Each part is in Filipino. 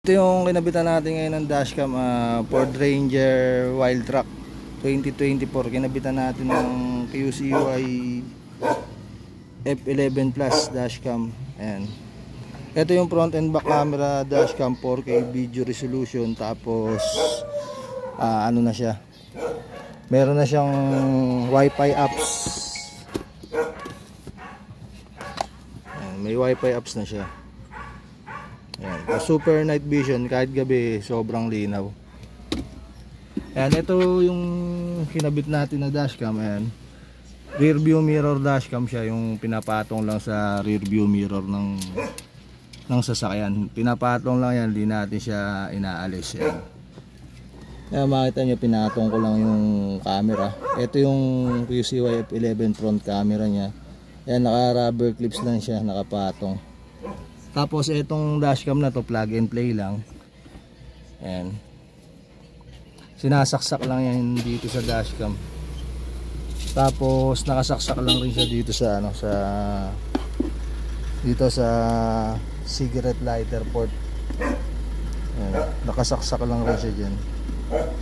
Ito yung kinabitan natin ngayon ng dashcam, Ford Ranger Wild Track 2024. Kinabitan natin ng QCY F11 Plus dashcam. Ayan. Ito yung front and back camera dashcam, 4K video resolution. Tapos ano na siya, meron na siyang Wi-Fi apps. Ayan, may Wi-Fi apps na siya. Ayan, super night vision, kahit gabi sobrang linaw. Ayan, ito yung kinabit natin na dashcam. Ayan, rear view mirror dashcam siya, yung pinapatong lang sa rear view mirror ng sasakyan. Pinapatong lang yan, hindi natin siya inaalis. Ayan. Ayan, makita nyo, pinatong ko lang yung camera. Ito yung QCY F11 front camera nya. Ayan, naka rubber clips lang siya, nakapatong. Tapos itong dashcam na to, plug and play lang. Ayan, sinasaksak lang yan dito sa dashcam. Tapos nakasaksak lang rin siya dito sa dito sa cigarette lighter port. Ayan, nakasaksak lang rin siya dyan.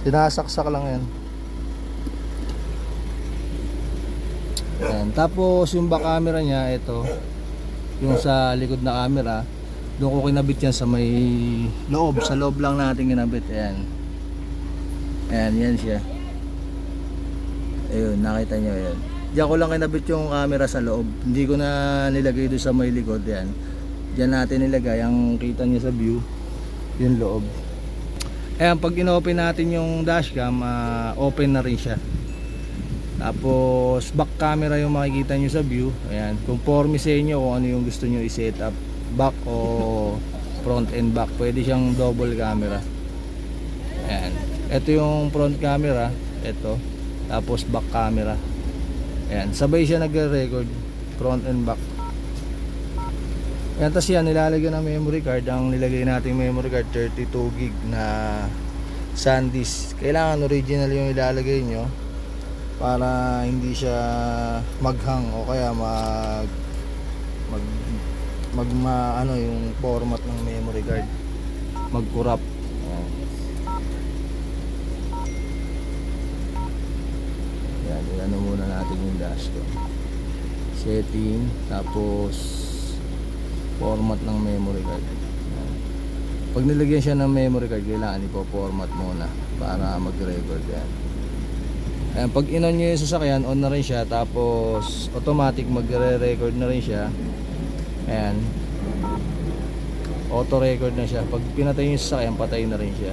Sinasaksak lang yan. Ayan, tapos yung back camera nya, ito yung sa likod na camera, doon ko kinabit yan sa may loob, sa loob lang natin kinabit. Ayan, ayan, yan siya. Ayun, nakita nyo yan. Diyan ko lang kinabit yung camera sa loob, hindi ko na nilagay doon sa may likod. Yan, diyan natin nilagay. Ang kita nyo sa view, yung loob. Ayan, pag in-open natin yung dashcam, open na rin siya. Tapos back camera yung makikita nyo sa view. Ayan, conforme sa inyo kung ano yung gusto nyo i-set up, back o front and back. Pwede siyang double camera. Ayan, ito yung front camera, ito. Tapos back camera. Ayan, sabay siya nagre-record front and back. Ayan, tapos yan, nilalagyan ng memory card. Ang nilagay natin memory card, 32 gig na SanDisk. Kailangan original yung ilalagay nyo para hindi siya maghang o kaya ano yung format ng memory card mag-corrupt. Yan, ano muna natin yung dashcam setting, tapos format ng memory card. Yan. Pag nilagyan siya ng memory card, kailangan ipo-format muna para mag-record. Yan. Ayan, pag in-on nyo yung sasakyan, on na rin siya. Tapos automatic magre-record na rin siya. Ayan, auto record na siya. Pag pinatay nyo yung sasakyan, patay na rin siya.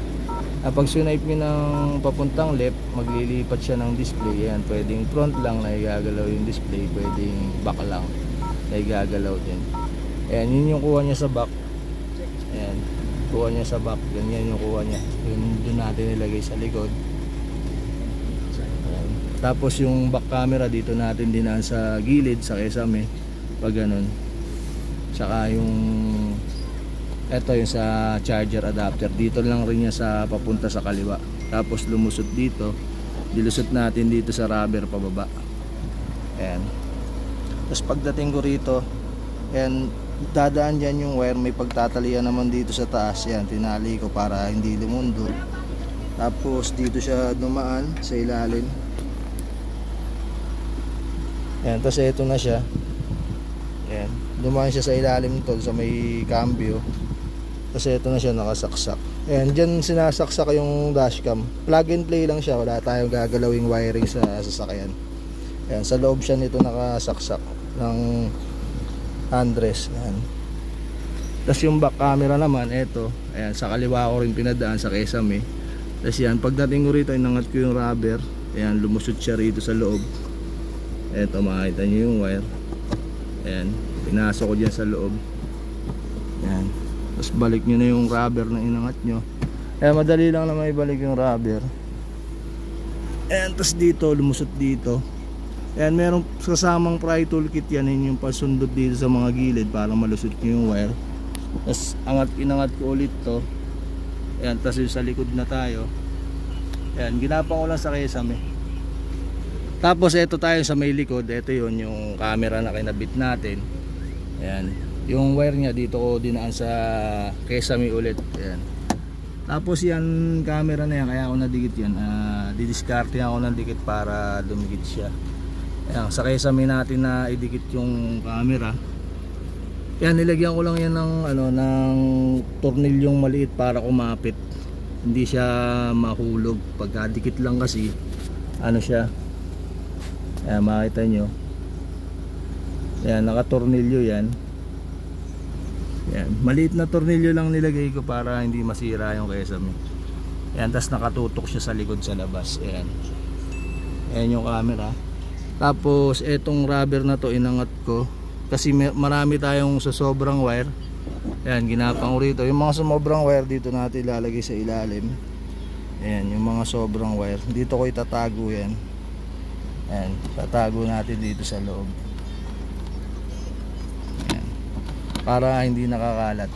Pag swipe nyo ng papuntang left, maglilipat siya ng display. Ayan, pwedeng front lang na igagalaw yung display, pwedeng back lang na igagalaw din. Ayan, yun yung kuha niya sa back. Ayan, kuha niya sa back. Ganyan yung kuha niya. Yun doon natin nilagay sa likod. Tapos yung back camera dito natin dinaan sa gilid sa kesame, pag ganun. Saka yung eto yung sa charger adapter, dito lang rin niya sa papunta sa kaliwa. Tapos lumusot dito, dilusot natin dito sa rubber pababa. Ayan. Tapos pagdating ko rito, ayan, dadaan dyan yung wire, may pagtatalian naman dito sa taas. Yan, tinali ko para hindi lumundo. Tapos dito siya dumaan sa ilalim. Ayan, tapos ito na siya. Ayan, dumaan siya sa ilalim nito sa may cambio. Tapos ito na siya nakasaksak. Ayan, dyan sinasaksak yung dashcam. Plug and play lang siya, wala tayong gagalawing wiring sa sasakyan. Ayan, sa loob siya nito nakasaksak ng handrest. Ayan. Tapos yung back camera naman, ito. Ayan, sa kaliwa ko rin pinadaan sa kesame. Tapos yan, pagdating ko rito, inangat ko yung rubber. Ayan, lumusot siya rito sa loob. Eto, makita nyo yung wire. Ayan, pinasok ko dyan sa loob. Ayan, tapos balik nyo na yung rubber na inangat nyo. Ayan, madali lang naman ibalik yung rubber. Ayan, tapos dito, lumusot dito. Ayan, merong kasamang pry toolkit yan. Yun yung pasundot dito sa mga gilid para malusot nyo yung wire. Tapos inangat ko ulit to. Ayan, tapos yung sa likod na tayo. Ayan, ginapang ko lang sa kesame. Tapos ito tayo sa may likod, ito yun yung camera na kinabit natin. Ayan, yung wire nya dito ko dinaan sa kesame ulit. Ayan, Tapos yan, camera na yan, kaya ako nadikit yan. Didiskarte ako ng dikit para dumikit siya. Ayan, sa kesame natin na idikit yung camera. Yan, nilagyan ko lang yan ng ng tornilyong maliit para kumapit. Hindi siya mahulog. Pagkadikit lang kasi siya. Ayan, makita nyo. Ayan, nakatornilyo yan. Ayan, maliit na tornilyo lang nilagay ko para hindi masira yung kesame. Ayan, tas nakatutok siya sa likod sa labas. Ayan. Ayan yung camera. Tapos etong rubber na to inangat ko kasi marami tayong sa sobrang wire. Ayan, ginapang ko rito. Yung mga sobrang wire dito natin ilalagay sa ilalim. Ayan, yung mga sobrang wire. Dito ko itatago yan. Ayan, tatago natin dito sa loob. Ayan, para hindi nakakalat.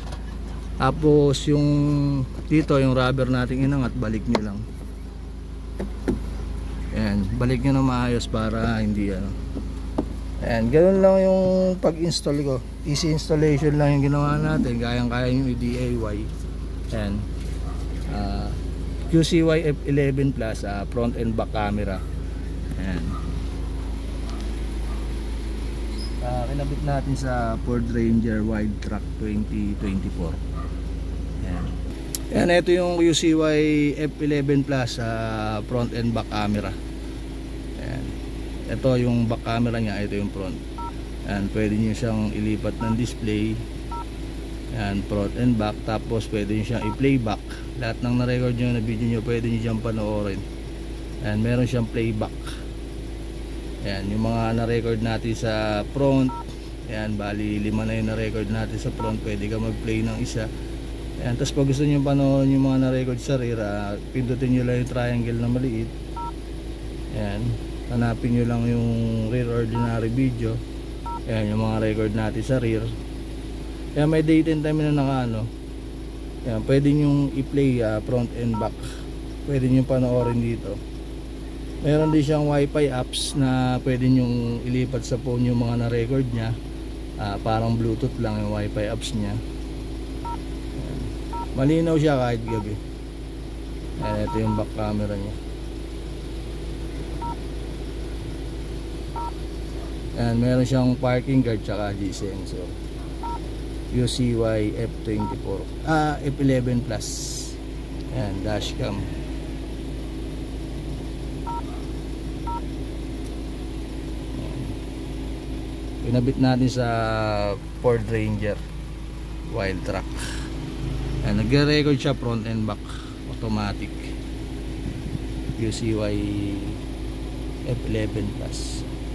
Tapos yung dito, yung rubber nating inangat, balik nyo lang. Ayan, balik nyo na maayos para hindi Ayan, ganoon lang yung pag-install ko. Easy installation lang yung ginawa natin. Kayang-kaya yung DIY. Ayan, QCY F11 Plus, front and back camera. Ayan, kinabit natin sa Ford Ranger Wide Track 2024. Ayan. Ayan, ito yung QCY F11 Plus front and back camera. Ayan. Ito yung back camera nya, ito yung front. Ayan, pwede nyo siyang ilipat ng display. Ayan, front and back. Tapos pwede nyo siyang i-playback. Lahat ng na-record nyo na video nyo, pwede nyo siyang panoorin. Ayan, meron siyang playback. Ayan, yung mga na-record natin sa front. Ayan, bali 5 na yung na-record natin sa front. Pwede ka mag-play ng isa. Ayan, tapos pag gusto nyo panoorin yung mga na-record sa rear, pindutin nyo lang yung triangle na maliit. Ayan, hanapin nyo lang yung rear ordinary video. Ayan, yung mga record natin sa rear. Ayan, may date and time na Ayan, pwede nyo i-play front and back. Pwede nyo panoorin dito. Meron din siyang wifi apps na pwede nyo ilipat sa phone yung mga na-record nya. Parang bluetooth lang yung wifi apps nya. Ayan, malinaw siya kahit gabi. Ayan, ito yung back camera nya. Ayan, meron siyang parking guard tsaka G-sensor. QCY F24 F11 Plus. Ayan, dashcam. Pinabit natin sa Ford Ranger Wild Track. Ayan, nagre-record siya front and back, automatic. QCY F11 Plus.